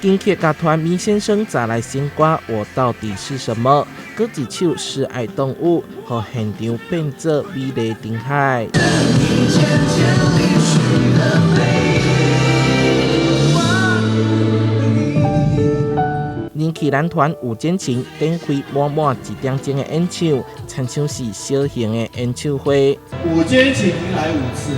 金曲乐团米先生再来新歌《我到底是什么》，歌一首《示爱动物》，和现场变作美丽丁海。人气男团有坚情展开满1点钟的演唱，参像是小型的演唱会。五坚情来5次，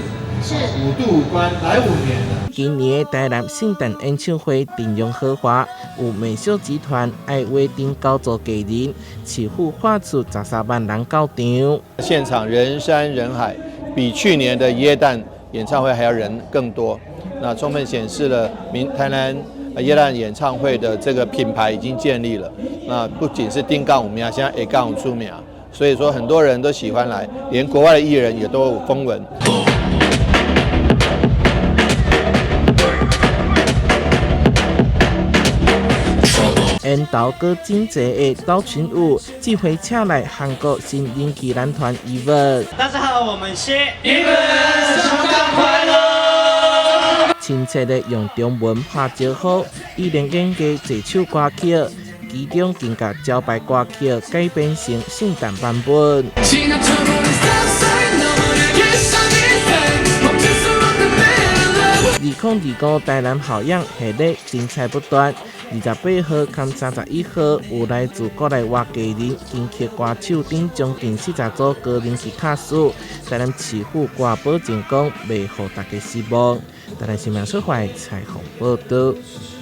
是5度5关来5年了。今年的台南圣诞演唱会阵容豪华，有美秀集团、爱威丁高座艺人，起户画出13万人到场。现场人山人海，比去年的耶诞演唱会还要人更多。那充分显示了台南耶诞演唱会的这个品牌已经建立了。那不仅是丁杠5名，现在 A 杠5出名，所以说很多人都喜欢来，连国外的艺人也都有风闻。沿途搁真济的岛群舞，这回请来韩国新人气男团EVER。大家好，我们是EVER，圣诞快乐！亲切的用中文拍招呼，依然演绎这首歌曲，其中更把招牌歌曲改编成圣诞版本。2025台南好样系列精彩不断。28号及31号有来自国内外艺人、金曲歌手等将近40组高人气卡司，台南市府歌保证讲袂予大家失望。台南新闻社会采访报道。